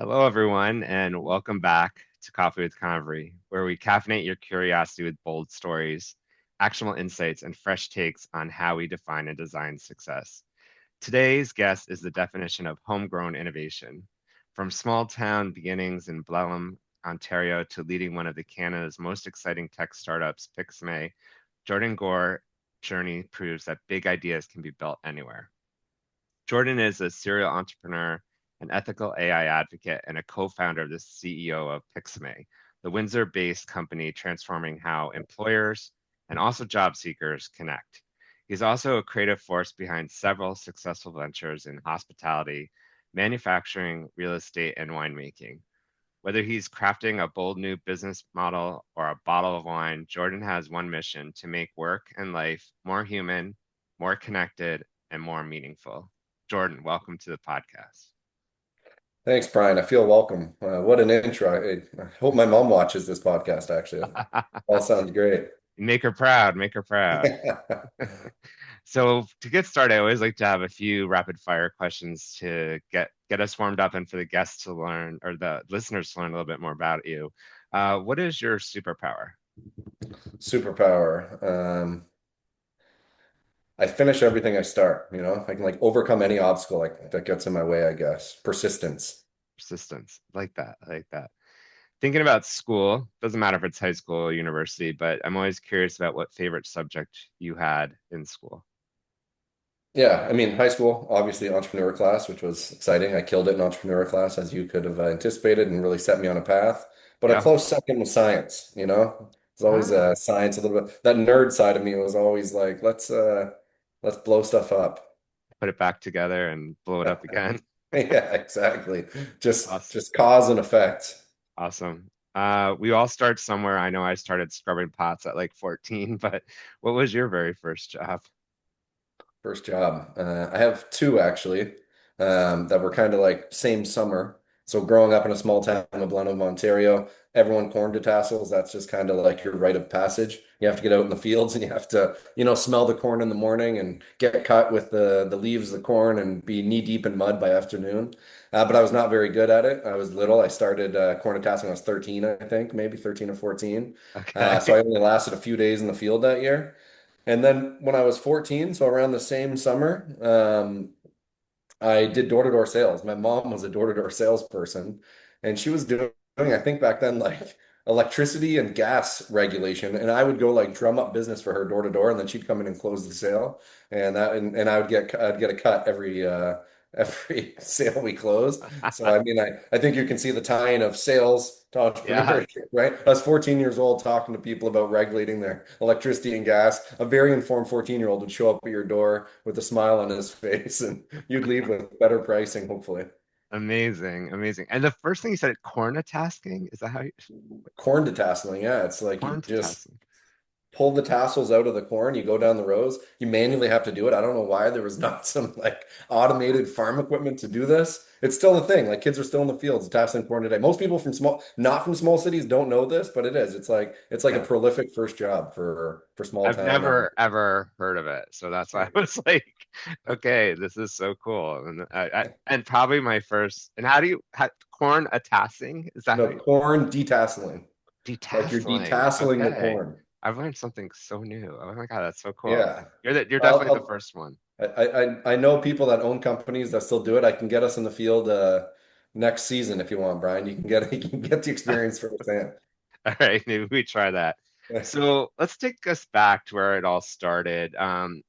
Hello, everyone, and welcome back to Coffee with Convery, where we caffeinate your curiosity with bold stories, actionable insights, and fresh takes on how we define and design success. Today's guest is the definition of homegrown innovation. From small town beginnings in Blenheim, Ontario, to leading one of the Canada's most exciting tech startups, Picsume, Jordan Goure journey proves that big ideas can be built anywhere. Jordan is a serial entrepreneur, an ethical AI advocate, and a co-founder of the CEO of Picsume, the Windsor-based company transforming how employers and also job seekers connect. He's also a creative force behind several successful ventures in hospitality, manufacturing, real estate, and winemaking. Whether he's crafting a bold new business model or a bottle of wine, Jordan has one mission to make work and life more human, more connected, and more meaningful. Jordan, welcome to the podcast. Thanks, Brian. I feel welcome. What an intro. I hope my mom watches this podcast, actually. All sounds great. Make her proud, make her proud. So to get started, I always like to have a few rapid fire questions to get us warmed up and for the guests to learn or the listeners to learn a little bit more about you. What is your superpower? Superpower. I finish everything I start, I can like overcome any obstacle that gets in my way, I guess. Persistence. Persistence. I like that. I like that. Thinking about school, doesn't matter if it's high school or university, but I'm always curious about what favorite subject you had in school. Yeah, I mean, high school, obviously entrepreneur class, which was exciting. I killed it in entrepreneur class, as you could have anticipated, and really set me on a path. But a Yeah. close second was science, It's always Ah, science a little bit. That nerd side of me was always like, let's blow stuff up. put it back together and blow it up again. Yeah, exactly. Just Awesome. just cause and effect. Awesome. We all start somewhere. I know I started scrubbing pots at like 14, but what was your very first job? First job. I have two actually, that were kind of like same summer. So growing up in a small town of Blenheim, Ontario, everyone corn to tassels. That's just kind of like your rite of passage. You have to get out in the fields and you have to, smell the corn in the morning and get cut with the leaves of the corn and be knee deep in mud by afternoon. But I was not very good at it. I was little. I started corn to tasseling when I was 13, I think, maybe 13 or 14. So Okay. I only lasted a few days in the field that year. And then when I was 14, so around the same summer, I did door-to-door sales. My mom was a door-to-door salesperson, and she was doing, I think back then, like electricity and gas regulation. And I would go like drum up business for her door to door, and then she'd come in and close the sale. And I'd get a cut every sale we closed. So I mean, I think you can see the tie-in of sales to Yeah, entrepreneurship, right? I was 14 years old talking to people about regulating their electricity and gas. A very informed 14-year-old would show up at your door with a smile on his face, and you'd leave with better pricing, hopefully. amazing, amazing. And the first thing you said, cornatasking, is that how you, Corn detasseling, yeah, it's like you just corntasking? pull the tassels out of the corn, you go down the rows, you manually have to do it. I don't know why there was not some like automated farm equipment to do this. It's still a thing. Like kids are still in the fields tasseling corn today. Most people not from small cities don't know this, but it is. It's like a Yeah. prolific first job for small I've town. never ever heard of it. So that's why I was like, okay, this is so cool. And and probably my first, and corn a tassing? Is that how No, you, corn detasseling. Like you're detasseling? detasseling the Okay. corn. I've learned something so new. Oh my God, that's so cool. Yeah. You're I'll, definitely the I'll first one. I know people that own companies that still do it. I can get us in the field next season if you want, Brian. You can get you can get the experience firsthand. All right, maybe we try that. So let's take us back to where it all started.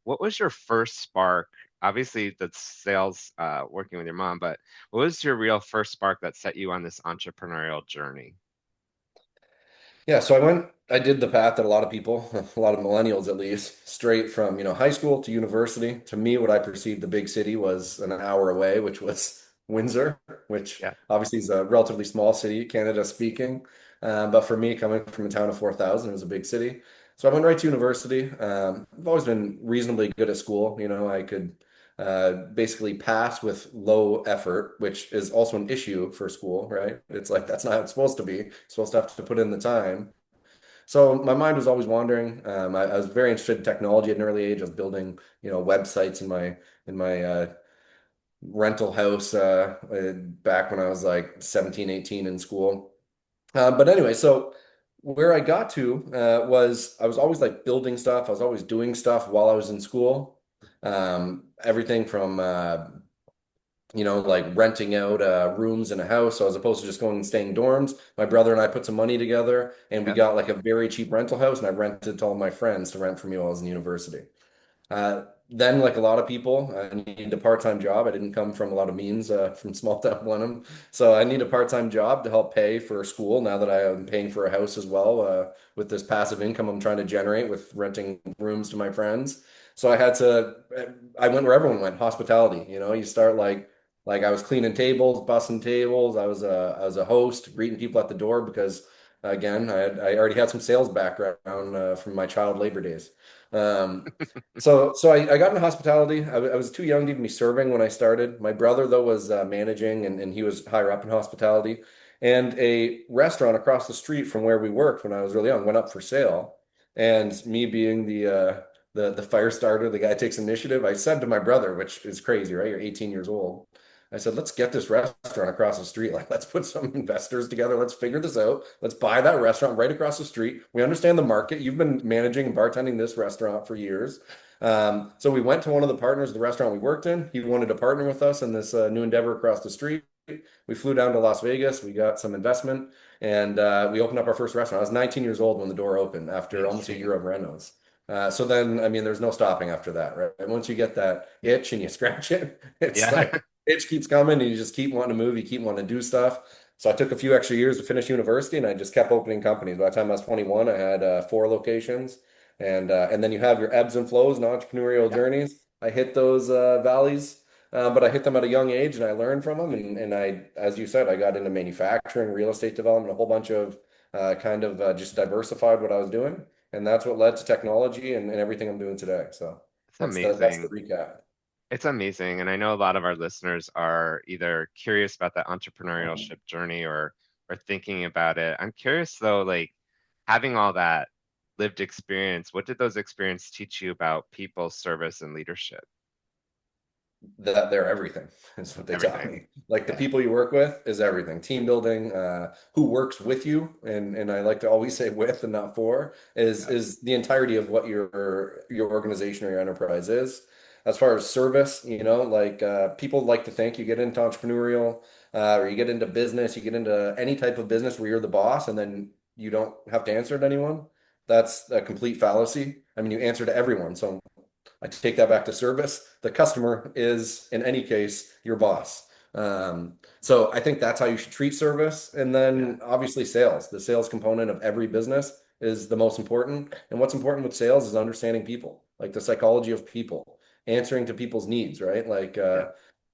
What was your first spark? Obviously, that's sales, working with your mom, but what was your real first spark that set you on this entrepreneurial journey? Yeah, so I did the path that a lot of people, a lot of millennials at least, straight from, high school to university. To me, what I perceived the big city was an hour away, which was Windsor, which Yeah. obviously is a relatively small city, Canada speaking. But for me, coming from a town of 4,000, it was a big city. So I went right to university. I've always been reasonably good at school. I could basically pass with low effort, which is also an issue for school, right? It's like that's not how it's supposed to be. You're supposed to have to put in the time. So my mind was always wandering. I was very interested in technology at an early age. I was building, websites in my rental house back when I was like 17, 18 in school. But anyway, so where I got to was I was always like building stuff. I was always doing stuff while I was in school. Everything from like renting out rooms in a house. So as opposed to just going and staying dorms, my brother and I put some money together and we Yeah. got like a very cheap rental house and I rented to all my friends to rent from me while I was in university. Then, like a lot of people, I needed a part-time job. I didn't come from a lot of means from small town Blenheim. So I need a part-time job to help pay for school now that I am paying for a house as well with this passive income I'm trying to generate with renting rooms to my friends. So I went where everyone went, hospitality. You start like I was cleaning tables, bussing tables. I was a host, greeting people at the door because again, I already had some sales background from my child labor days. Um, so I got into hospitality. I was too young to even be serving when I started. My brother, though, was managing and he was higher up in hospitality. And a restaurant across the street from where we worked when I was really young went up for sale. And me being the fire starter, the guy who takes initiative, I said to my brother, which is crazy, right? You're 18 years old. I said, let's get this restaurant across the street. Like, let's put some investors together. Let's figure this out. Let's buy that restaurant right across the street. We understand the market. You've been managing and bartending this restaurant for years. So we went to one of the partners of the restaurant we worked in. He wanted to partner with us in this new endeavor across the street. We flew down to Las Vegas. We got some investment and we opened up our first restaurant. I was 19 years old when the door opened after almost a year Amazing. of renos. So then, I mean, there's no stopping after that, right? Once you get that itch and you scratch it, it's Yeah. like itch keeps coming and you just keep wanting to move, you keep wanting to do stuff. So I took a few extra years to finish university and I just kept opening companies. By the time I was 21, I had four locations. And then you have your ebbs and flows and entrepreneurial Yeah. journeys. I hit those valleys, but I hit them at a young age and I learned from them. And as you said, I got into manufacturing, real estate development, a whole bunch of kind of just diversified what I was doing. And that's what led to technology and everything I'm doing today. So It's that's the amazing. recap. It's amazing. And I know a lot of our listeners are either curious about that entrepreneurship journey or thinking about it. I'm curious though, like having all that lived experience, what did those experiences teach you about people, service, and leadership? That they're everything is what they taught Everything. me. Like the Yeah. people you work with is everything. Team building, who works with you, and I like to always say with and not for, is Yeah. is the entirety of what your organization or your enterprise is. As far as service, like people like to think you get into entrepreneurial or you get into business, you get into any type of business where you're the boss and then you don't have to answer to anyone. That's a complete fallacy. I mean, you answer to everyone. So I take that back to service. The customer is, in any case, your boss. So I think that's how you should treat service. And Yeah. then obviously sales. The sales component of every business is the most important. And what's important with sales is understanding people, like the psychology of people, answering to people's needs, right? Like, Yeah.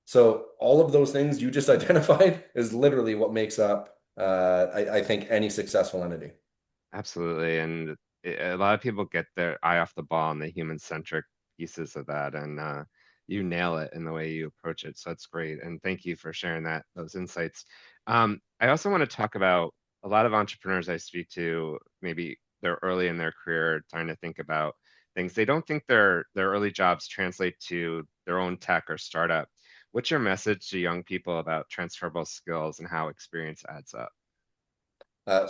so all of those things you just identified is literally what makes up, I think, any successful entity. Absolutely. And a lot of people get their eye off the ball on the human-centric pieces of that, and you nail it in the way you approach it. So that's great. And thank you for sharing those insights. I also want to talk about a lot of entrepreneurs I speak to, maybe they're early in their career trying to think about things. They don't think their early jobs translate to their own tech or startup. What's your message to young people about transferable skills and how experience adds up?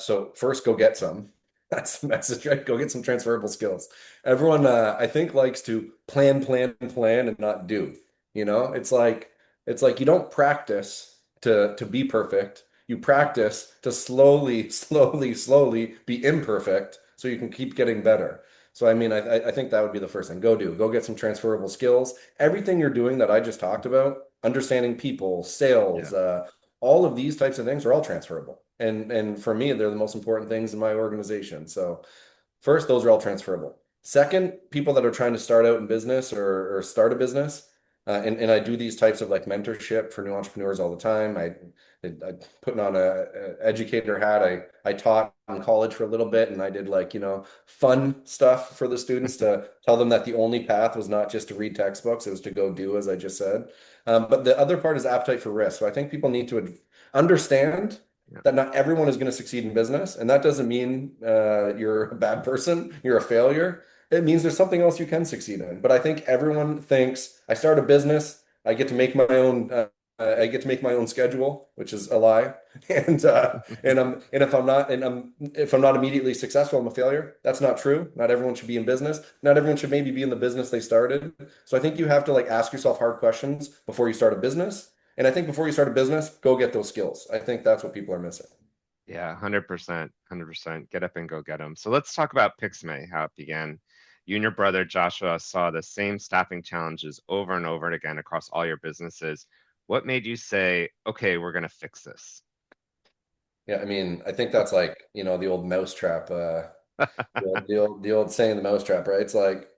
So first, go get some. That's the message, right? Go get some transferable skills. Everyone, I think, likes to plan, plan, plan, and not do. It's like you don't practice to be perfect. You practice to slowly, slowly, slowly be imperfect, so you can keep getting better. So I mean, I think that would be the first thing. Go do. Go get some transferable skills. Everything you're doing that I just talked about, understanding people, Yeah. sales, all of these types of things are all transferable. And for me, they're the most important things in my organization. So first, those are all transferable. Second, people that are trying to start out in business or start a business, and I do these types of like mentorship for new entrepreneurs all the time. I putting on a educator hat. I taught in college for a little bit, and I did like fun stuff for the students to tell them that the only path was not just to read textbooks; it was to go do, as I just said. But the other part is appetite for risk. So I think people need to understand Yeah. that not everyone is going to succeed in business. And that doesn't mean you're a bad person, you're a failure. It means there's something else you can succeed in. But I think everyone thinks I start a business. I get to make my own. I get to make my own schedule, which is a lie. And if I'm not immediately successful, I'm a failure. That's not true. Not everyone should be in business. Not everyone should maybe be in the business they started. So I think you have to like ask yourself hard questions before you start a business. And I think before you start a business, go get those skills. I think that's what people are missing. Yeah, 100%, 100%. Get up and go get them. So let's talk about Pixme, how it began. You and your brother Joshua saw the same staffing challenges over and over again across all your businesses. What made you say, okay, we're going to fix this? Yeah, I mean, I think that's like, the old mousetrap, the old saying, the mousetrap, right? It's like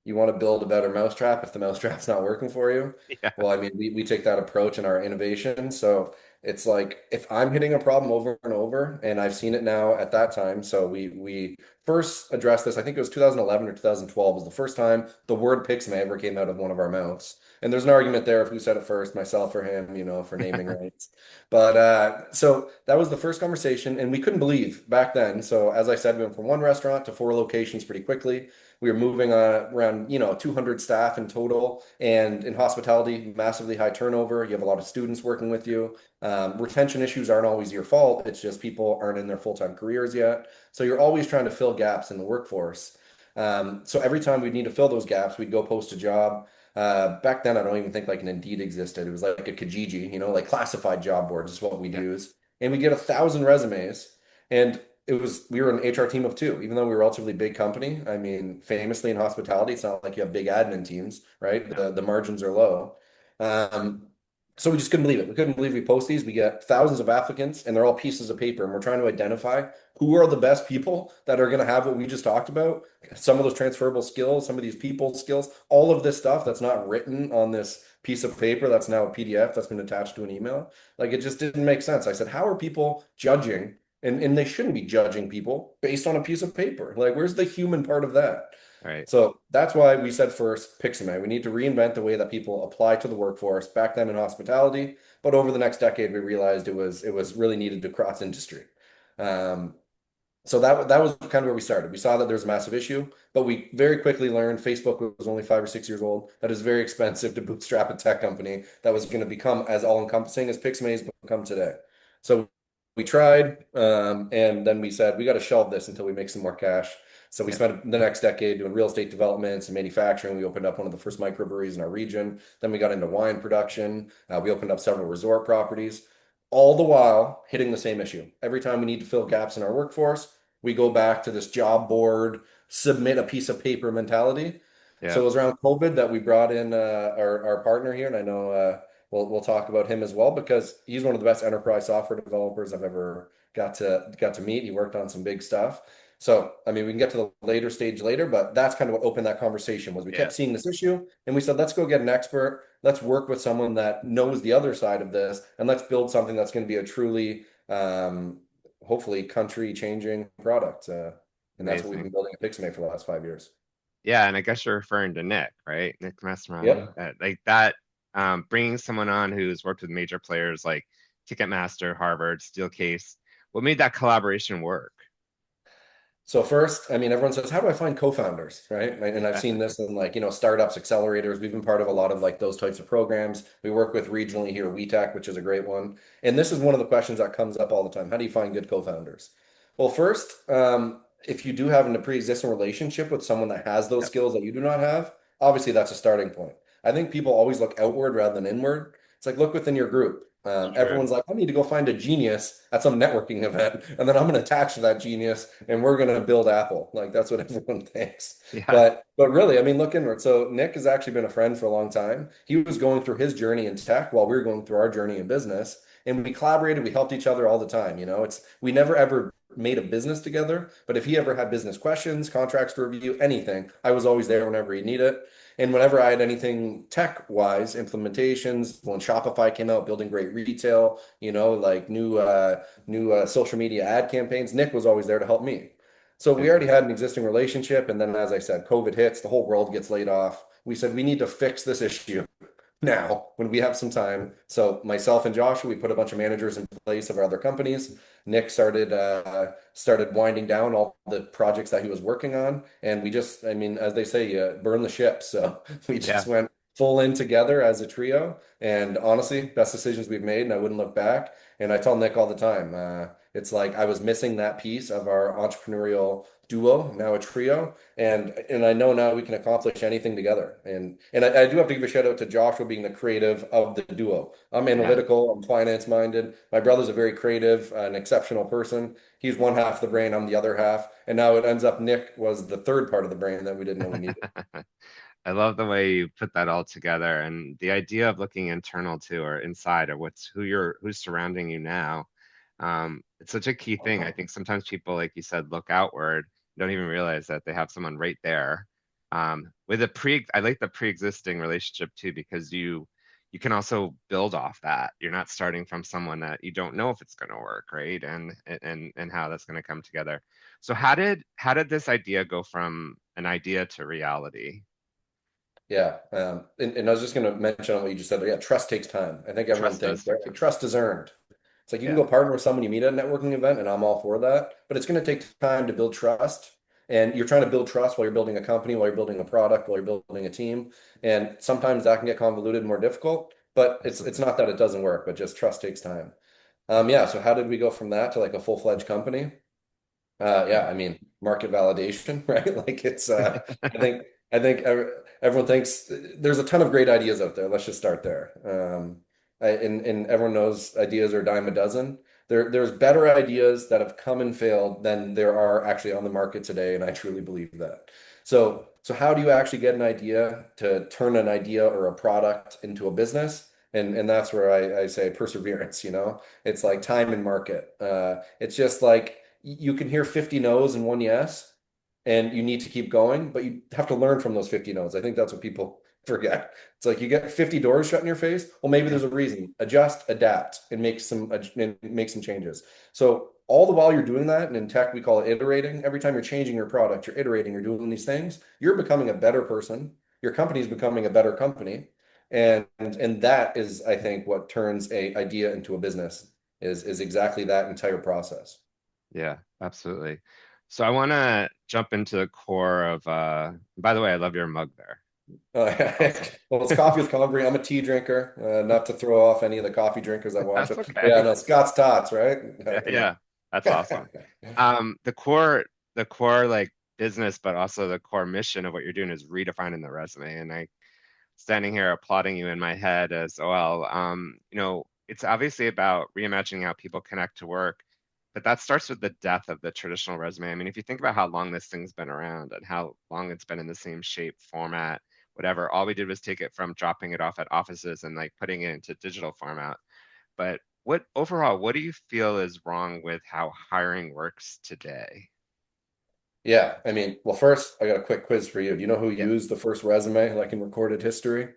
you want to build a better mousetrap if the mousetrap's not working for you. Yeah, Well, I mean, we take that approach in our innovation. So it's like if I'm hitting a problem over and over, and I've seen it now at that time. So we first addressed this, I think it was 2011 or 2012 was the first time the word Pixme ever came out of one of our mouths. And there's an argument there of who said it first, myself or him, for naming rights. But so that was the first conversation, and we couldn't believe back then. So as I said, we went from one restaurant to four locations pretty quickly. We were moving around, 200 staff in total. And in hospitality, massively high turnover. You have a lot of students working with you. Retention issues aren't always your fault. It's just people aren't in their full-time careers yet. So you're always trying to fill gaps in the workforce. So every time we need to fill those gaps, we'd go post a job. Back then, I don't even think like an Indeed existed. It was like a Kijiji, like classified job boards is what we'd yeah, use. And we get 1,000 resumes. And we were an HR team of two, even though we were a relatively big company. I mean, famously in hospitality, it's not like you have big admin teams, right? no, The margins are low. Um, so we just couldn't believe it. We couldn't believe we post these. We get thousands of applicants, and they're all pieces of paper, and we're trying to identify who are the best people that are going to have what we just talked about. Some of those transferable skills, some of these people skills, all of this stuff that's not written on this piece of paper that's now a PDF that's been attached to an email. Like it just didn't make sense. I said, how are people judging and they shouldn't be judging people based on a piece of paper. Like, where's the human part of that? right. So that's why we said first, Pixame. We need to reinvent the way that people apply to the workforce back then in hospitality. But over the next decade, we realized it was really needed to cross industry. Um, so that was kind of where we started. We saw that there's a massive issue, but we very quickly learned Facebook was only 5 or 6 years old. That is very expensive to bootstrap a tech company that was going to become as all-encompassing as Pixame has become today. So we tried, and then we said we got to shelve this until we make some more cash. So we Yeah, spent the next decade doing real estate developments and manufacturing. We opened up one of the first microbreweries in our region. Then we got into wine production. We opened up several resort properties, all the while hitting the same issue. Every time we need to fill gaps in our workforce, we go back to this job board, submit a piece of paper mentality. yeah, So it was around COVID that we brought in our partner here, and I know we'll talk about him as well because he's one of the best enterprise software developers I've ever got to meet. He worked on some big stuff. So I mean, we can get to the later stage later, but that's kind of what opened that conversation was we yeah. kept seeing this issue, and we said, let's go get an expert. Let's work with someone that knows the other side of this, and let's build something that's going to be a truly hopefully country changing product. And that's what we've been Amazing. building at Pixmate for the last 5 years. Yeah, and I guess you're referring to Nick, right? Nick Masterani. Yep. Like that, bringing someone on who's worked with major players like Ticketmaster, Harvard, Steelcase. What made that collaboration work? So first, I mean, everyone says, how do I find co-founders, right? And I've Yeah, seen this in like, startups, accelerators. We've been part of a lot of like those types of programs. We work with regionally here, WeTech, which is a great one. And this is one of the questions that comes up all the time. How do you find good co-founders? Well, first, if you do have a pre-existing relationship with someone that has those yep, skills that you do not have, obviously that's a starting point. I think people always look outward rather than inward. It's like look within your group. it's true. Everyone's like, I need to go find a genius at some networking event, and then I'm going to attach to that genius, and we're going to build Apple. Like that's what everyone thinks. Yeah, But really, I mean, look inward. So Nick has actually been a friend for a long time. He was going through his journey in tech while we were going through our journey in business, and we collaborated. We helped each other all the time. It's we never ever made a business together, but if he ever had business questions, contracts to review, anything, I was always there whenever he needed it. And whenever I had anything tech wise, implementations, when Shopify came out, building great retail, like new social media ad campaigns, Nick was always there to help me. So we already amazing. had an existing relationship. And then, as I said, COVID hits, the whole world gets laid off. We said, we need to fix this issue now when we have some time. So myself and Joshua, we put a bunch of managers in place of our other companies. Nick started winding down all the projects that he was working on, and we just, I mean, as they say, burn the ship. So we just Yeah, went. full in together as a trio. And honestly, best decisions we've made, and I wouldn't look back. And I tell Nick all the time, it's like I was missing that piece of our entrepreneurial duo, now a trio. And I know now we can accomplish anything together. And I do have to give a shout out to Joshua being the creative of the duo. I'm Yeah. analytical, I'm finance minded. My brother's a very creative, an exceptional person. He's one half of the brain, I'm the other half. And now it ends up Nick was the third part of the brain that we didn't know we needed. I love the way you put that all together and the idea of looking internal too, or inside, or who's surrounding you now. It's such a key thing. I think sometimes people, like you said, look outward, don't even realize that they have someone right there. I like the pre-existing relationship too, because you can also build off that. You're not starting from someone that you don't know if it's going to work, right? And how that's going to come together. So how did this idea go from an idea to reality? Yeah. And I was just going to mention on what you just said. Yeah, trust takes time. I think everyone Trust does thinks, take right? time. Trust is earned. It's like you can Yeah, go partner with someone you meet at a networking event, and I'm all for that. But it's going to take time to build trust. And you're trying to build trust while you're building a company, while you're building a product, while you're building a team. And sometimes that can get convoluted and more difficult. But it's absolutely. not that it doesn't work, but just trust takes time. Yeah. So how did we go from that to like a full-fledged company? Yeah, I mean, market validation, right? Like I think, everyone thinks there's a ton of great ideas out there. Let's just start there. And everyone knows ideas are a dime a dozen. There's better ideas that have come and failed than there are actually on the market today, and I truly believe that. So how do you actually get an idea to turn an idea or a product into a business? And that's where I say perseverance, you know? It's like time and market. It's just like you can hear 50 no's and one yes, and you need to keep going, but you have to learn from those 50 no's. I think that's what people forget. It's like you get 50 doors shut in your face. Well, maybe Yeah, there's a reason. Adjust, adapt, and make some changes. So all the while you're doing that, and in tech we call it iterating. Every time you're changing your product, you're iterating, you're doing these things, you're becoming a better person. Your company's becoming a better company. And that is, I think, what turns a idea into a business is exactly that entire process. yeah, absolutely. So I want to jump into the core of by the way, I love your mug there. Awesome. Well, it's coffee with Convery. I'm a tea drinker, not to throw off any of the coffee drinkers that watch That's it. But yeah, okay. no, Scott's Tots, right? Yeah, You know. yeah. That's awesome. The core like business, but also the core mission of what you're doing is redefining the resume. And I standing here applauding you in my head as well. It's obviously about reimagining how people connect to work, but that starts with the death of the traditional resume. I mean, if you think about how long this thing's been around and how long it's been in the same shape, format, whatever, all we did was take it from dropping it off at offices and like putting it into digital format. But what do you feel is wrong with how hiring works today? Yeah, I mean, well, first, I got a quick quiz for you. Do you know who Yeah. used the first resume, like in recorded history?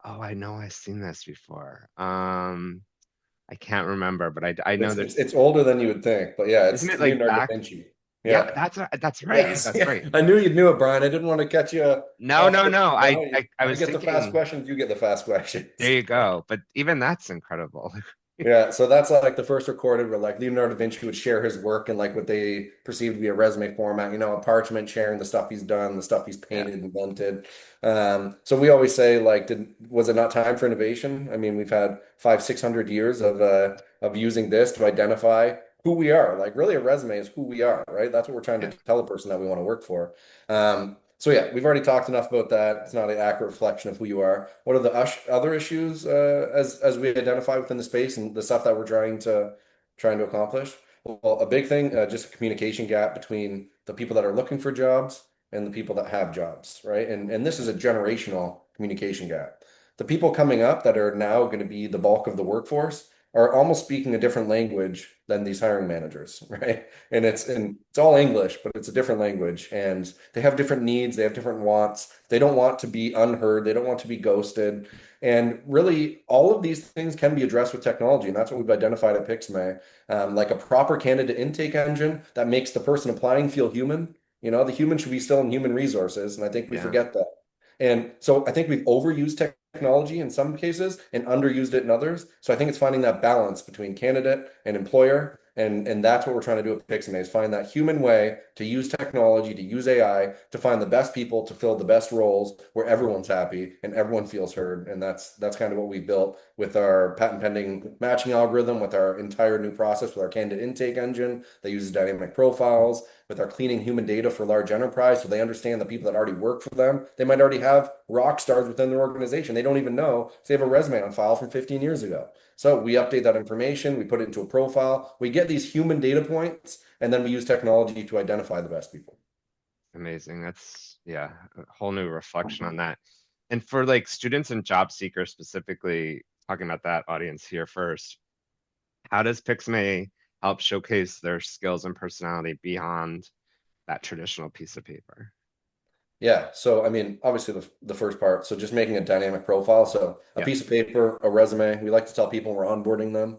Oh, I know I've seen this before. I can't remember, but I know there's, It's older than you would think, but yeah, isn't it's it like Leonardo da back? Vinci. Yeah, Yeah. that's right. Yes. That's Yeah. right. I knew you knew it, Brian. I didn't want to catch you No, off no, the, no. I, no, I, I I was get the fast thinking, questions, you get the fast there questions. you go. But even that's incredible. Yeah, so that's like the first recorded where like Leonardo da Vinci would share his work in like what they perceived to be a resume format, you know, a parchment sharing the stuff he's done, the stuff he's Yeah, painted, invented. So we always say like, was it not time for innovation? I mean, we've had 500, 600 years of using this to identify who we are. Like really a resume is who we are, right? That's what we're trying to yeah, tell a person that we want to work for. So yeah, we've already talked enough about that. It's not an accurate reflection of who you are. What are the other issues as we identify within the space and the stuff that we're trying to accomplish? Well, a big thing, just a communication gap between the people that are looking for jobs and the people that have jobs, right? And this is a generational communication gap. The people coming up that are now going to be the bulk of the workforce are almost speaking a different language than these hiring managers, right? And it's all English, but it's a different language, and they have different needs, they have different wants. They don't want to be unheard, they don't want to be ghosted. And really, all of these things can be addressed with technology, and that's what we've identified at Pixme. Like a proper candidate intake engine that makes the person applying feel human. You know, the human should be still in human resources, and I think we yeah, forget that. And so I think we've overused technology in some cases and underused it in others. So I think it's finding that balance between candidate and employer. And that's what we're trying to do at Pixame is find that human way to use technology, to use AI, to find the best people to fill the best roles where everyone's happy and everyone feels heard. And that's kind of what we built with our patent pending matching algorithm, with our entire new process, with our candidate intake engine that uses dynamic profiles, with our cleaning human data for large enterprise so they understand the people that already work for them. They might already have rock stars within their organization. They don't even know. So they have a resume on file from 15 years ago. So we update that information, we put it into a profile, we get these human data points, and then we use technology to identify the best people. Amazing. That's, yeah, a whole new reflection on that. And for like students and job seekers specifically, talking about that audience here first, how does Pixmay help showcase their skills and personality beyond that traditional piece of paper? Yeah. So, I mean, obviously the first part. So just making a dynamic profile. So a Yeah. piece of paper, a resume. We like to tell people we're onboarding them.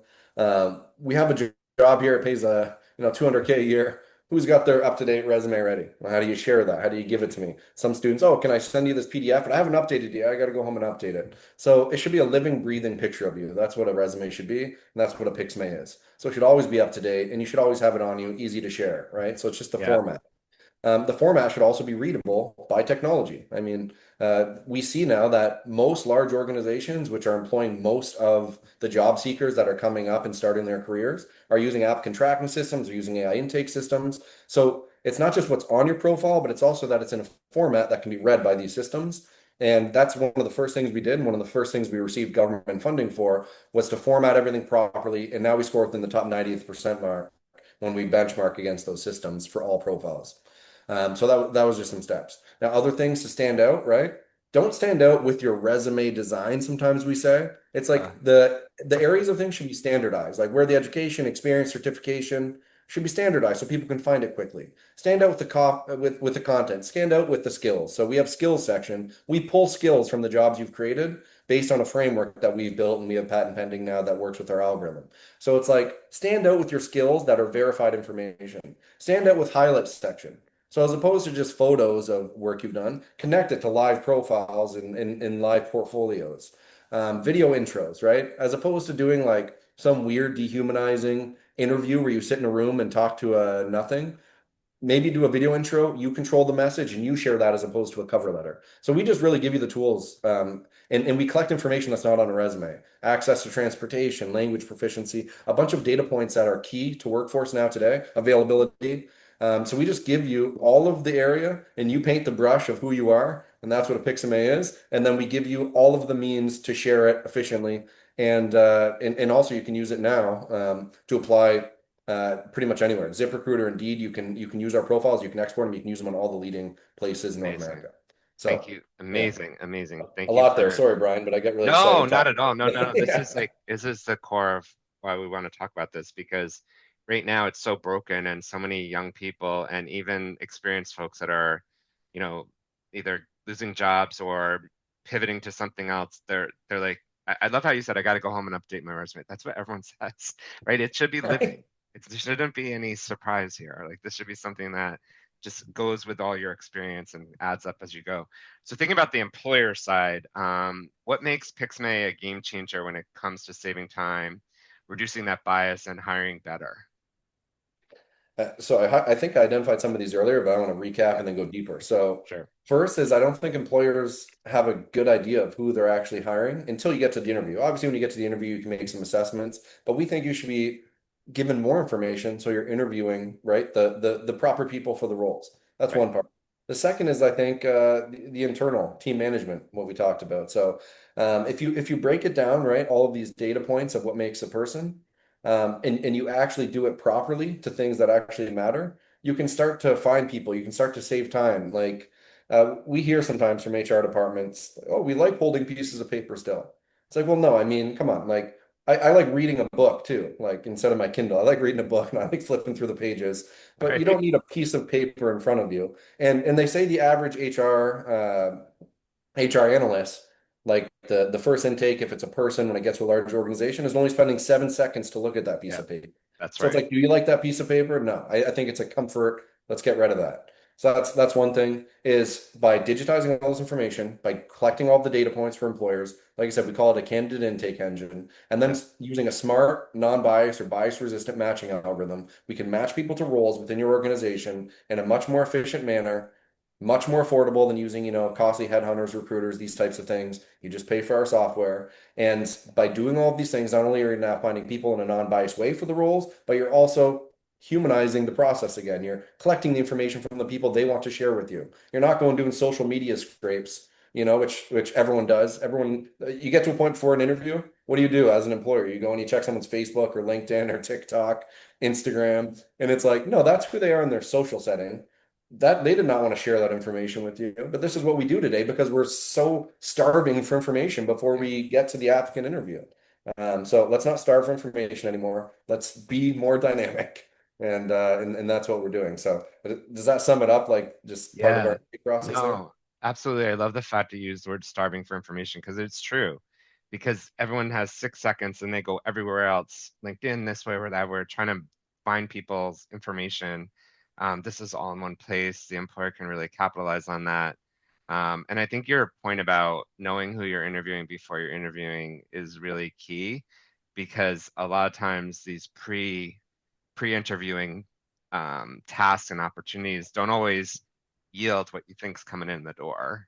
We have a job here. It pays a 200K a year. Who's got their up-to-date resume ready? Well, how do you share that? How do you give it to me? Some students, oh, can I send you this PDF? But I haven't updated it yet. I got to go home and update it. So it should be a living, breathing picture of you. That's what a resume should be, and that's what a Pixme is. So it should always be up to date, and you should always have it on you, easy to share, right? So it's just the Yeah. format. The format should also be readable by technology. I mean, we see now that most large organizations, which are employing most of the job seekers that are coming up and starting their careers, are using applicant tracking systems, are using AI intake systems. So it's not just what's on your profile, but it's also that it's in a format that can be read by these systems. And that's one of the first things we did. And one of the first things we received government funding for was to format everything properly. And now we score within the top 90th percent mark when we benchmark against those systems for all profiles. So that was just some steps. Now, other things to stand out, right? Don't stand out with your resume design, sometimes we say. It's Uh, like the areas of things should be standardized, like where the education, experience, certification should be standardized so people can find it quickly. Stand out with with the content, stand out with the skills. So we have skills section. We pull skills from the jobs you've created based on a framework that we've built and we have patent pending now that works with our algorithm. So it's like stand out with your skills that are verified information. Stand out with highlights section. So as opposed to just photos of work you've done, connect it to live profiles and live portfolios. Video intros, right? As opposed to doing like some weird dehumanizing interview where you sit in a room and talk to a nothing, maybe do a video intro, you control the message and you share that as opposed to a cover letter. So we just really give you the tools and we collect information that's not on a resume, access to transportation, language proficiency, a bunch of data points that are key to workforce now today, availability. So we just give you all of the area and you paint the brush of who you are. And that's what a Pixame is. And then we give you all of the means to share it efficiently. And also you can use it now to apply pretty much anywhere. ZipRecruiter, Indeed, you can use our profiles, you can export them, you can use them on all the leading places in North amazing. America. Thank So you. yeah, Amazing. Amazing. a Thank you lot there. for, Sorry, Brian, but I get really no, excited not talking. at all. No, no, no. This is Yeah. like, this is the core of why we want to talk about this because right now it's so broken and so many young people and even experienced folks that are, you know, either losing jobs or pivoting to something else. They're like, I love how you said I got to go home and update my resume. That's what everyone says, right? It should be living. Right. There shouldn't be any surprise here. Like this should be something that just goes with all your experience and adds up as you go. So thinking about the employer side, what makes Pixme a game changer when it comes to saving time, reducing that bias, and hiring better? So I think I identified some of these earlier, but I want to recap Yeah, and then go deeper. So sure. first is I don't think employers have a good idea of who they're actually hiring until you get to the interview. Obviously, when you get to the interview, you can make some assessments, but we think you should be given more information so you're interviewing, right, the proper people for the roles. That's Right. one part. The second is I think the internal team management, what we talked about. So if you break it down, right, all of these data points of what makes a person and you actually do it properly to things that actually matter, you can start to find people, you can start to save time. Like we hear sometimes from HR departments, oh, we like holding pieces of paper still. It's like, well, no, I mean, come on. Like I like reading a book too, like instead of my Kindle. I like reading a book and I like flipping through the pages, but you Right. don't need a piece of paper in front of you. And they say the average HR analyst, like the first intake, if it's a person when it gets to a large organization, is only spending 7 seconds to look at that piece Yeah, of paper. that's So it's right. like, do you like that piece of paper? No, I think it's a comfort. Let's get rid of that. So that's one thing is by digitizing all this information, by collecting all the data points for employers. Like I said, we call it a candidate intake engine. And then Yeah. using a smart, non-biased or bias-resistant matching algorithm, we can match people to roles within your organization in a much more efficient manner, much more affordable than using, costly headhunters, recruiters, these types of things. You just pay for our software. And by doing all of these things, not only are you now finding people in a non-biased way for the roles, but you're also humanizing the process again. You're collecting the information from the people they want to share with you. You're not going doing social media scrapes, which everyone does. Everyone, you get to a point before an interview. What do as an employer? You go and you check someone's Facebook or LinkedIn or TikTok, Instagram, and it's like, no, that's who they are in their social setting. That they did not want to share that information with you, but this is what we do today because we're so starving for information before Yeah. we get to the applicant interview. So let's not starve for information anymore. Let's be more dynamic. And that's what we're doing. So does that sum it up like just part of Yeah. our process there? No, absolutely. I love the fact that you use the word starving for information because it's true. Because everyone has 6 seconds and they go everywhere else, LinkedIn, this way or that way, trying to find people's information. This is all in one place. The employer can really capitalize on that. And I think your point about knowing who you're interviewing before you're interviewing is really key because a lot of times these pre-interviewing tasks and opportunities don't always yield what you think's coming in the door.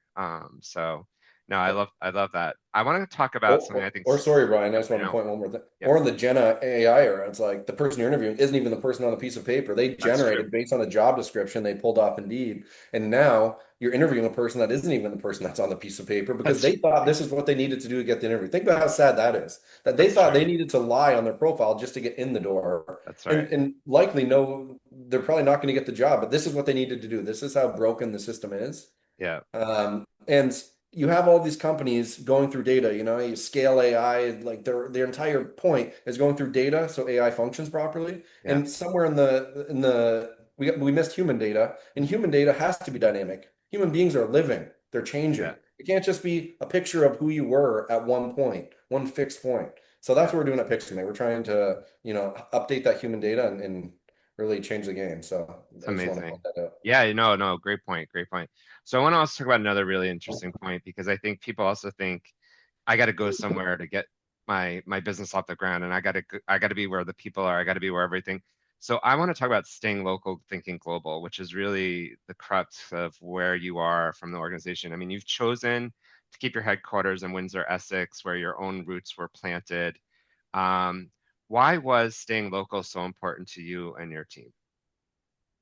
So no, I love that. I want to talk about something I think Sorry, Brian, I just everybody wanted to know. point one more thing. Yep, Or in the Gen AI era, it's like the person you're interviewing isn't even the person on the piece of paper. They that's true. generated based on a job description they pulled off Indeed. And now you're interviewing a person that isn't even the person that's on the piece of paper because That's they thought this is what they needed to do to get the interview. Think about how sad that is. That they that's thought true. they needed to lie on their profile just to get in the door. That's And right. and likely no, they're probably not going to get the job, but this is what they needed to do. This is how broken the system is. Yeah, And you have all these companies going through data, you scale AI, like their entire point is going through data so AI functions properly. yeah, And somewhere in the we missed human data, and human data has to be dynamic. Human beings are living, they're yeah, changing. It can't just be a picture of who you were at one point, one fixed point. So that's yeah. what we're doing at Picsume. We're trying to, update that human data and really change the game. So It's I just want to amazing. point that out. Yeah, no, no, great point, great point. So I want to also talk about another really interesting point because I think people also think I got to go somewhere to get my business off the ground, and I got to be where the people are. I got to be where everything. So I want to talk about staying local, thinking global, which is really the crux of where you are from the organization. I mean, you've chosen to keep your headquarters in Windsor, Essex, where your own roots were planted. Um, why was staying local so important to you and your team?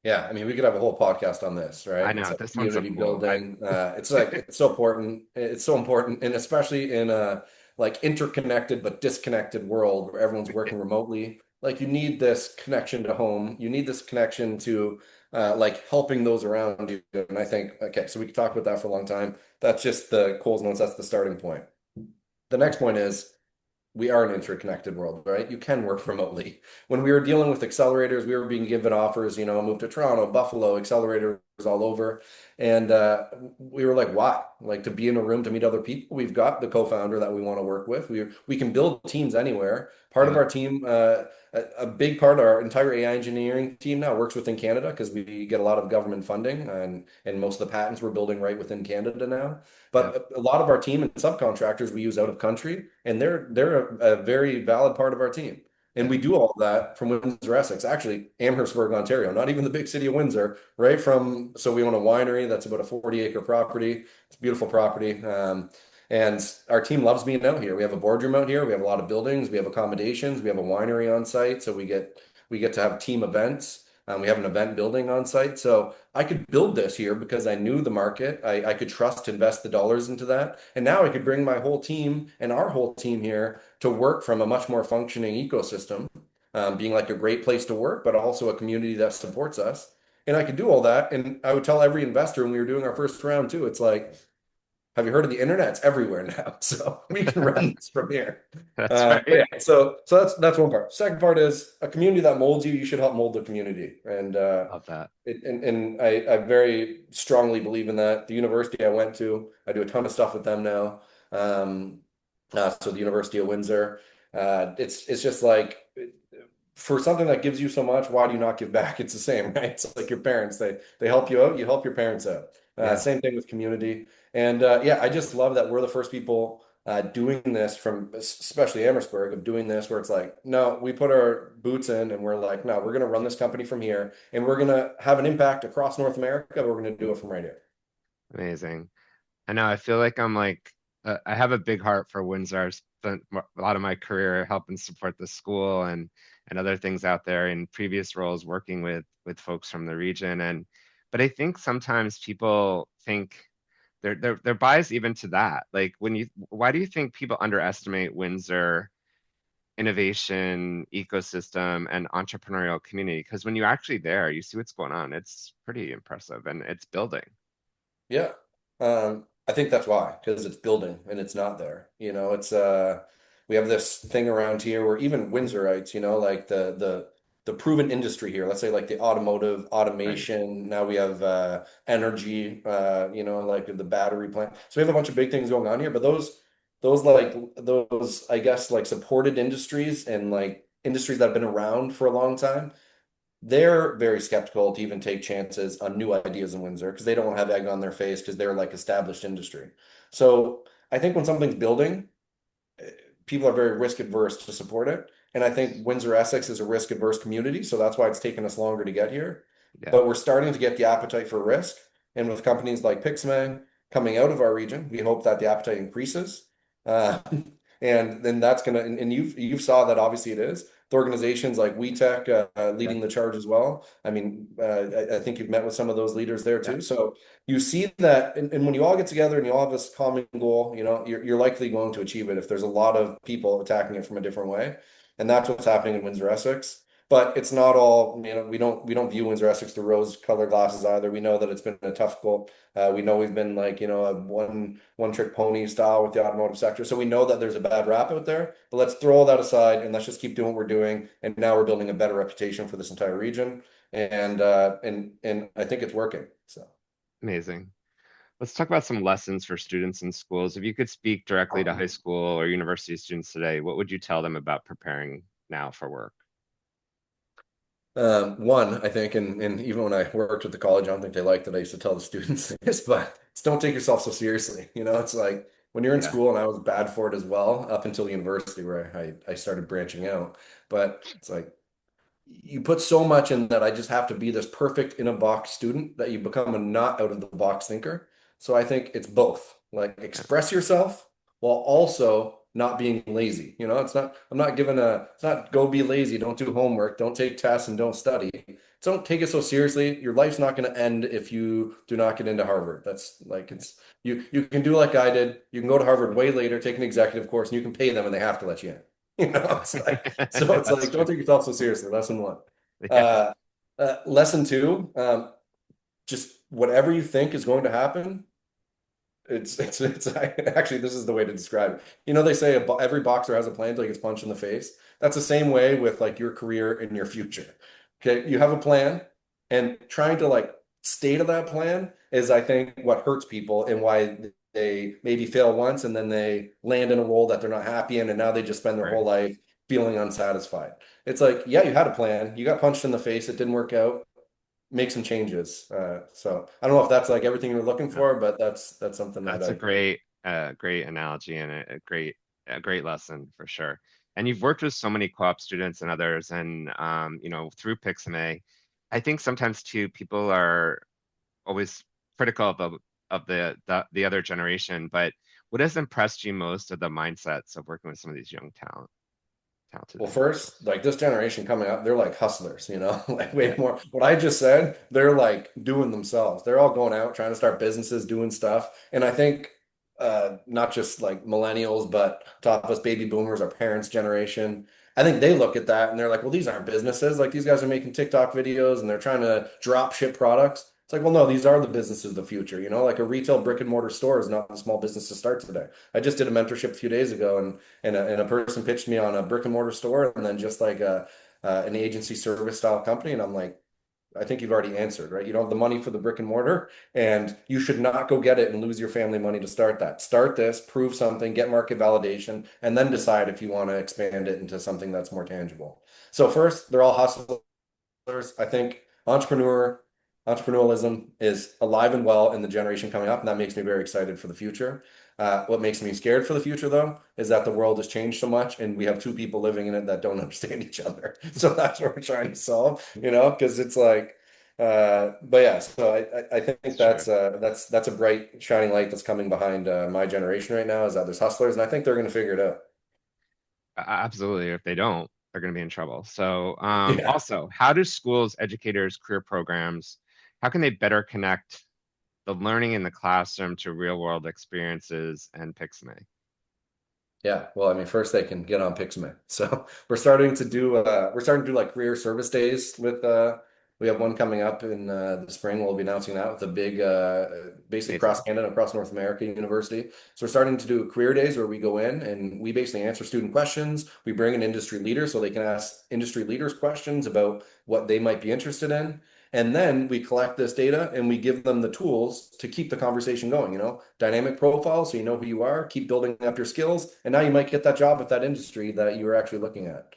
Yeah, I mean, we could have a whole podcast on this, right? I It's know like this one's a community pool. I building. It's like it's so important. It's so important, and especially in a like interconnected but disconnected world where everyone's working remotely. Like you need this connection to home. You need this connection to like helping those around you. And I think, okay, so we could talk about that for a long time. That's just the Coles notes. That's the starting point. The next point is we are an interconnected world, right? You can work remotely. When we were dealing with accelerators, we were being given offers, move to Toronto, Buffalo, accelerators all over. And we were like, why? Like to be in a room to meet other people. We've got the co-founder that we want to work with. We can build teams anywhere. Part of yeah, our team, a big part of our entire AI engineering team now works within Canada because we get a lot of government funding and most of the patents we're building right within Canada now. yeah, But a lot of our team and subcontractors we use out of country, and they're a very valid part of our team. And yeah, we do all of that from Windsor, Essex, actually Amherstburg, Ontario, not even the big city of Windsor, right from, so we own a winery that's about a 40-acre property. It's a beautiful property. And our team loves being out here. We have a boardroom out here. We have a lot of buildings. We have accommodations. We have a winery on site. So we get to have team events. We have an event building on site. So I could build this here because I knew the market. I could trust to invest the dollars into that. And now I could bring my whole team and our whole team here to work from a much more functioning ecosystem, being like a great place to work, but also a community that supports us. And I could do all that. And I would tell every investor when we were doing our first round too, it's like, have you heard of the internet? It's everywhere now. So we can run this from here. that's But right. yeah, so that's one part. Second part is a community that molds you, you should help mold the community. Love that. And I very strongly believe in that. The university I went to, I do a ton of stuff with them now. So the University of Windsor, it's just like for something that gives you so much, why do you not give back? It's the same, right? It's like your parents. They help you out, you help your parents out. Yeah, Same thing with community. And yeah, I just love that we're the first people doing this from especially Amherstburg of doing this where it's like, no, we put our boots in and we're like, no, we're going to run this company from here and we're going to have an impact across North America, but we're going to do it from right here. amazing. I know. I feel like I have a big heart for Windsor. I've spent a lot of my career helping support the school and other things out there in previous roles working with folks from the region. But I think sometimes people think they're biased even to that. Like why do you think people underestimate Windsor innovation, ecosystem, and entrepreneurial community? Because when you're actually there, you see what's going on. It's pretty impressive and it's building. Yeah. I think that's why, because it's building and it's not there. It's we have this thing around here where even Windsorites, like the proven industry here, let's say like the automotive Right. automation, now we have energy, like the battery plant. So we have a bunch of big things going on here, but those I guess like supported industries and like industries that have been around for a long time, they're very skeptical to even take chances on new ideas in Windsor because they don't want to have egg on their face because they're like established industry. So I think when something's building, people are very risk adverse to support it. And I think Windsor Essex is a risk adverse community, so that's why it's taken us longer to get here. Yeah. But we're starting to get the appetite for risk. And with companies like Picsume coming out of our region, we hope that the appetite increases. Uh, and then that's gonna and you've saw that obviously it is. The organizations like WeTech Yeah. leading the charge as well. I mean, I think you've met with some of those leaders there Yeah. too. So you see that, and when you all get together and you all have this common goal, you're likely going to achieve it if there's a lot of people attacking it from a different way. And that's what's happening in Windsor Essex. But it's not all, we don't view Windsor Essex through rose-colored glasses either. We know that it's been a tough goal. We know we've been like, a one trick pony style with the automotive sector. So we know that there's a bad rap out there. But let's throw all that aside and let's just keep doing what we're doing. And now we're building a better reputation for this entire region. And I think it's working. So. Amazing. Let's talk about some lessons for students in schools. If you could speak directly to high school or university students today, what would you tell them about preparing now for work? One, I think, and even when I worked with the college, I don't think they liked that I used to tell the students this, but it's don't take yourself so seriously. It's like when you're in Yeah. school, and I was bad for it as well, up until university where I started branching out. But it's like you put so much in that I just have to be this perfect in a box student that you become a not out of the box thinker. So I think it's both. Like Yeah. express yourself while also not being lazy. I'm not giving it's not go be lazy, don't do homework, don't take tests and don't study. Don't take it so seriously. Your life's not going to end if you do not get into Harvard. That's like it's you can do like I did. You can go to Harvard way later, take an executive course, and you can pay them and they have to let you in. It's like so it's That's like true. don't take yourself so seriously. Lesson one. Yeah. Uh, lesson two, just whatever you think is going to happen, it's actually this is the way to describe it. They say every boxer has a plan until he gets punched in the face. That's the same way with like your career and your future. Okay, you have a plan, and trying to like stay to that plan is, I think, what hurts people and why they maybe fail once and then they land in a role that they're not happy in, and now they just spend their Right. whole life feeling unsatisfied. It's like, yeah, you had a plan, you got punched in the face, it didn't work out, make some changes. So I don't know if that's like everything you're looking No, for, but that's something that that's a I great analogy and a great lesson for sure. And you've worked with so many co-op students and others, and through Pixame, I think sometimes too people are always critical of the other generation. But what has impressed you most of the mindsets of working with some of these young talented well, individuals? first, like this generation coming up, they're like hustlers, like way Yeah, more. What I just said, they're like doing themselves. They're all going out trying to start businesses, doing stuff. And I think not just like millennials, but top of us baby boomers, our parents' generation. I think they look at that and they're like, well, these aren't businesses. Like these guys are making TikTok videos and they're trying to drop ship products. It's like, well, no, these are the businesses of the future. Like a retail brick and mortar store is not a small business to start today. I just did a mentorship a few days ago, and a person pitched me on a brick and mortar store and then just like an agency service style company. And I'm like, I think you've already answered, right? You don't have the money for the brick and mortar, and you should not go get it and lose your family money to start that. Start this, prove something, get market validation, and then decide if you want to expand it into something that's more tangible. So first, they're all hustlers. I think entrepreneurialism is alive and well in the generation coming up, and that makes me very excited for the future. What makes me scared for the future, though, is that the world has changed so much, and we have two people living in it that don't understand each other. So that's what we're trying to solve, because it's like, but yeah. So I think It's true. that's a bright shining light that's coming behind my generation right now is that there's hustlers, and I think they're going to figure it out. Absolutely. If they don't, they're going to be in trouble. So, Yeah. also, how do schools, educators, career programs, how can they better connect the learning in the classroom to real world experiences and Pixme? Yeah, well, I mean, first they can get on Picsume. So we're starting to do like career service days with we have one coming up in the spring. We'll be announcing that with a big basically across Amazing. Canada, across North America university. So we're starting to do career days where we go in and we basically answer student questions. We bring in industry leaders so they can ask industry leaders questions about what they might be interested in. And then we collect this data and we give them the tools to keep the conversation going, dynamic profile so you know who you are, keep building up your skills, and now you might get that job with that industry that you were actually looking at.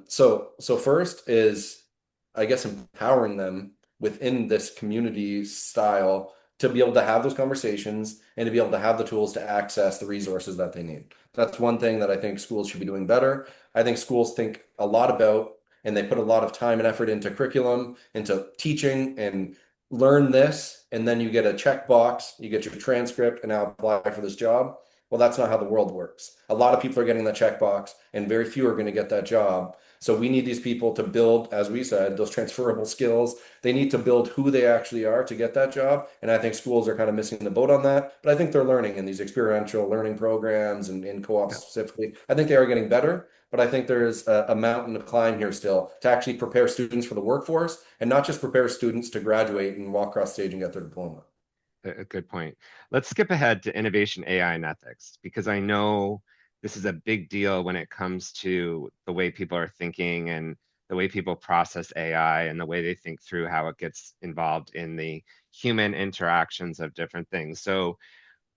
So first is, I guess, empowering them within this community style to be able to have those conversations and to be able to have the tools to access the resources that they need. That's one thing that I think schools should be doing better. I think schools think a lot about and they put a lot of time and effort into curriculum, into teaching, and learn this, and then you get a checkbox, you get your transcript, and now apply for this job. Well, that's not how the world works. A lot of people are getting the checkbox, and very few are going to get that job. So we need these people to build, as we said, those transferable skills. They need to build who they actually are to get that job. And I think schools are kind of missing the boat on that. But I think they're learning in these experiential learning programs and in co-ops Yeah. specifically. I think they are getting better, but I think there's a mountain to climb here still to actually prepare students for the workforce and not just prepare students to graduate and walk across stage and get their diploma. A good point. Let's skip ahead to innovation, AI, and ethics, because I know this is a big deal when it comes to the way people are thinking and the way people process AI and the way they think through how it gets involved in the human interactions of different things. So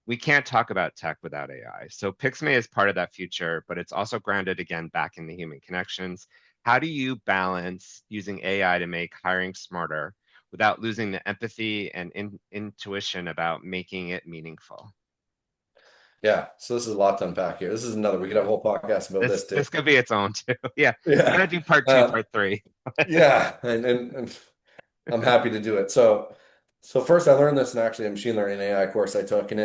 we can't talk about tech without AI. So Pixme is part of that future, but it's also grounded again back in the human connections. How do you balance using AI to make hiring smarter without losing the empathy and intuition about making it meaningful? Yeah, so this is a lot to unpack here. This is another, we could have a whole podcast about This this too. this could be its own too. Yeah, we gotta Yeah. do part two, Uh, part three. yeah, and I'm happy to do it. So first I learned this in actually a machine learning AI course I took, and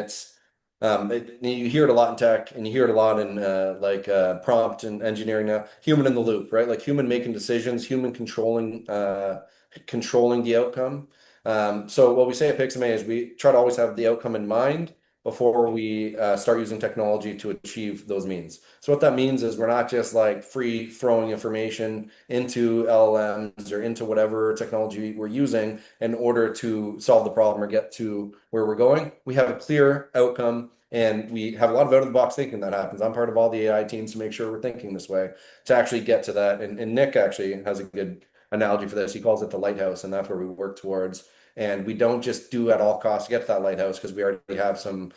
you hear it a lot in tech, and you hear it a lot in prompt and engineering now. Human in the loop, right? Like human making decisions, human controlling the outcome. So what we say at Pixame is we try to always have the outcome in mind before we start using technology to achieve those means. So what that means is we're not just like free throwing information into LLMs or into whatever technology we're using in order to solve the problem or get to where we're going. We have a clear outcome and we have a lot of out of the box thinking that happens. I'm part of all the AI teams to make sure we're thinking this way to actually get to that. And Nick actually has a good analogy for this. He calls it the lighthouse, and that's where we work towards. And we don't just do at all costs to get to that lighthouse because we already have some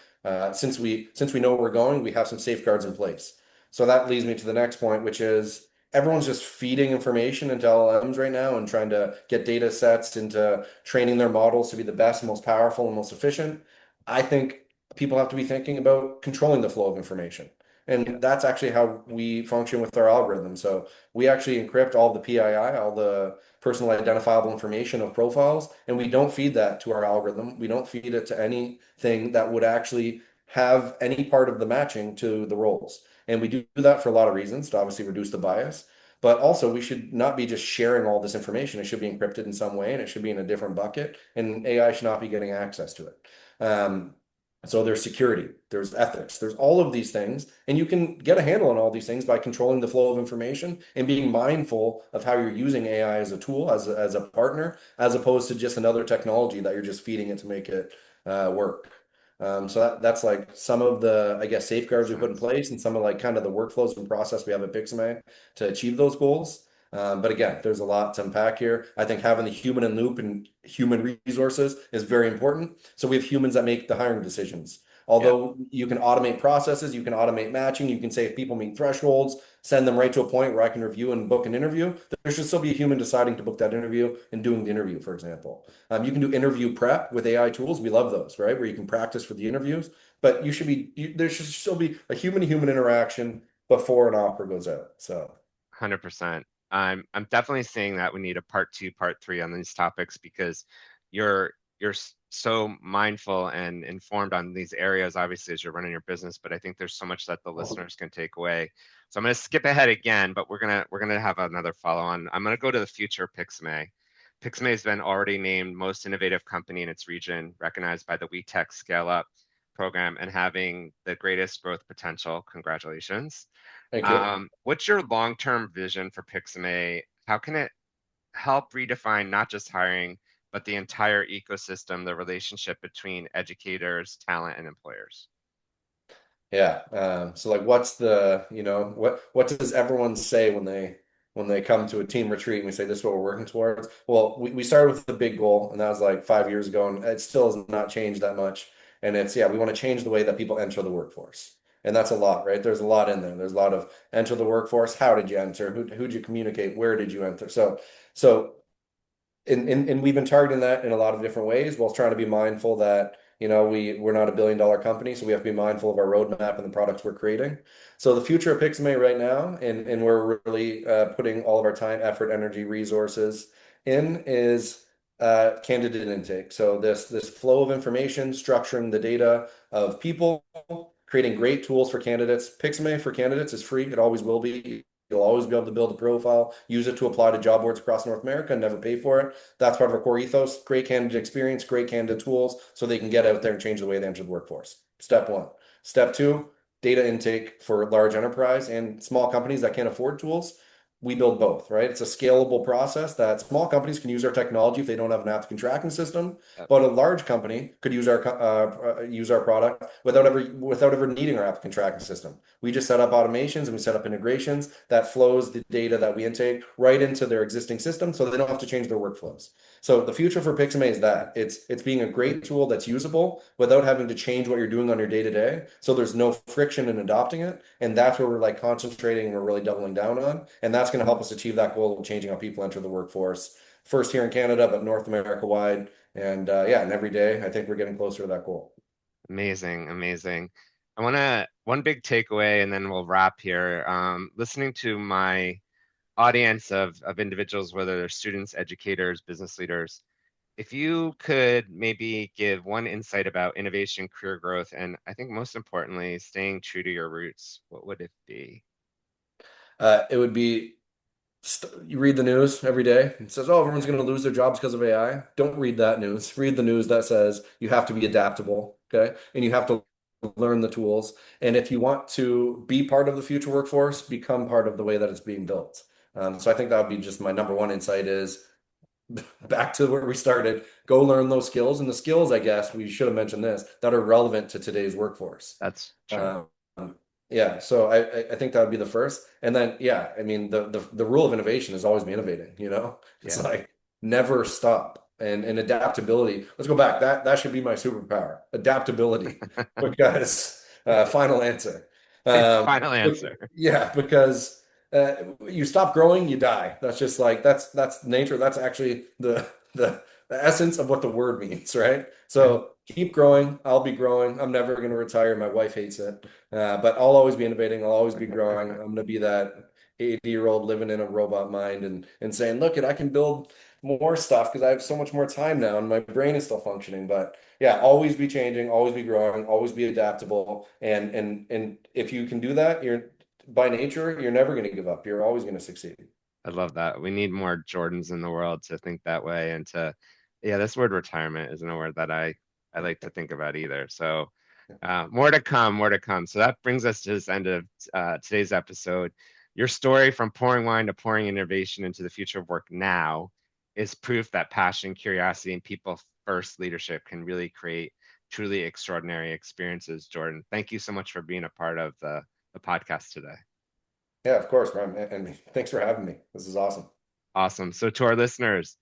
since we know where we're going, we have some safeguards in place. So that leads me to the next point, which is everyone's just feeding information into LLMs right now and trying to get data sets into training their models to be the best, most powerful, and most efficient. I think people have to be thinking about controlling the flow of information. Yeah, And that's actually how we function with our algorithm. So we actually encrypt all the PII, all the personal identifiable information of profiles, and we don't feed that to our algorithm. We don't feed it to anything that would actually have any part of the matching to the roles. And we do that for a lot of reasons to obviously reduce the bias. But also, we should not be just sharing all this information. It should be encrypted in some way and it should be in a different bucket. And AI should not be getting access to it. So there's security, there's ethics, there's all of these things, and you can get a handle on all these things by controlling the flow of information and being mindful of how you're using AI as a tool, as a partner, as opposed to just another technology that you're just feeding it to make it work. So that's like some of the, I guess, makes safeguards we put in sense. place and some of like kind of the workflows and process we have at Pixame to achieve those goals. But again, there's a lot to unpack here. I think having the human in loop and human resources is very important. So we have humans that make the hiring decisions. Yeah, Although you can automate processes, you can automate matching, you can say if people meet thresholds, send them right to a point where I can review and book an interview. There should still be a human deciding to book that interview and doing the interview, for example. You can do interview prep with AI tools. We love those, right? Where you can practice for the interviews, but there should still be a human to human interaction before an offer goes out. So, 100%. I'm definitely saying that we need a part two, part three on these topics because you're so mindful and informed on these areas, obviously, as you're running your business. But I think there's so much that the listeners can take away. So I'm going to skip ahead again, but we're gonna have another follow on. I'm going to go to the future of Picsume. Picsume has been already named most innovative company in its region, recognized by the We Tech Scale Up program and having the greatest growth potential. Congratulations. thank you. What's your long-term vision for Pixame? How can it help redefine not just hiring, but the entire ecosystem, the relationship between educators, talent, and employers? Yeah. So like what's the, what does everyone say when they come to a team retreat and we say this is what we're working towards? Well, we started with the big goal and that was like 5 years ago and it still has not changed that much. And it's we want to change the way that people enter the workforce. And that's a lot, right? There's a lot in there. There's a lot of enter the workforce. How did you enter? Who'd you communicate? Where did you enter? So and we've been targeting that in a lot of different ways while trying to be mindful that we're not a 1 billion-dollar company, so we have to be mindful of our roadmap and the products we're creating. So the future of Pixame right now, and we're really putting all of our time, effort, energy, resources in is candidate intake. So this flow of information, structuring the data of people, creating great tools for candidates. Pixame for candidates is free. It always will be. You'll always be able to build a profile, use it to apply to job boards across North America, and never pay for it. That's part of our core ethos. Great candidate experience, great candidate tools, so they can get out there and change the way they enter the workforce. Step one. Step two, data intake for large enterprise and small companies that can't afford tools. We build both, right? It's a scalable process that small companies can use our technology if they don't have an applicant tracking system, Yep. but a large company could use our product without ever needing our applicant tracking system. We just set up automations and we set up integrations that flows the data that we intake right into their existing system so they don't have to change their workflows. So the future for Pixame is that it's being a great tool that's usable without having to change what you're doing on your day to day. So there's no friction in adopting it. And that's where we're like concentrating and we're really doubling down on. And that's going to help us achieve that goal of changing how people enter the workforce. First here in Canada, but North America wide. And and every day I think we're getting closer to that goal. Amazing, amazing. One big takeaway, and then we'll wrap here. Listening to my audience of individuals, whether they're students, educators, business leaders, if you could maybe give one insight about innovation, career growth, and I think most importantly, staying true to your roots, what would it be? It would be you read the news every day. It says, "Oh, everyone's going to lose their jobs because of AI." Don't read that news. Read the news that says you have to be adaptable, okay? And you have to learn the tools. And if you want to be part of the future workforce, become part of the way that it's being built. So I think that would be just my number one insight is back to where we started. Go learn those skills. And the skills, I guess, we should have mentioned this, that are relevant to today's workforce. That's true. Um, yeah, so I think that would be the first. And then I mean the rule of innovation is always be innovating, you know? It's Yeah. like never stop. And adaptability. Let's go back. That should be my superpower. Adaptability. Because final answer. Um, Final answer. yeah, because you stop growing, you die. That's just like that's nature. That's actually the essence of what the word means, right? Yeah. So keep growing. I'll be growing. I'm never going to retire. My wife hates it. But I'll always be innovating. I'll always be growing. I'm going to be that 80-year-old living in a robot mind and saying, look, I can build more stuff because I have so much more time now and my brain is still functioning. But yeah, always be changing, always be growing, always be adaptable. And if you can do that, you're by nature, you're never going to give up. You're always going to succeed. I love that. We need more Jordans in the world to think that way and to, yeah, this word retirement isn't a word that I like to think about either. So more to come, more to come. So that brings us to this end of today's episode. Your story from pouring wine to pouring innovation into the future of work now is proof that passion, curiosity, and people first leadership can really create truly extraordinary experiences. Jordan, thank you so much for being a part of the podcast today. Yeah, of course, Ron. And thanks for having me. This is awesome. Awesome. So to our listeners,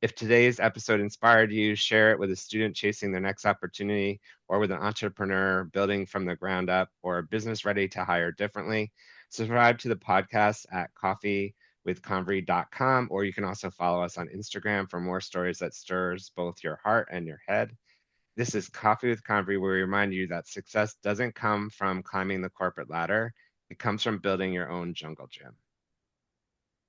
if today's episode inspired you, share it with a student chasing their next opportunity, or with an entrepreneur building from the ground up, or a business ready to hire differently. Subscribe to the podcast at coffeewithconvery.com, or you can also follow us on Instagram for more stories that stirs both your heart and your head. This is Coffee with Convery, where we remind you that success doesn't come from climbing the corporate ladder. It comes from building your own jungle gym.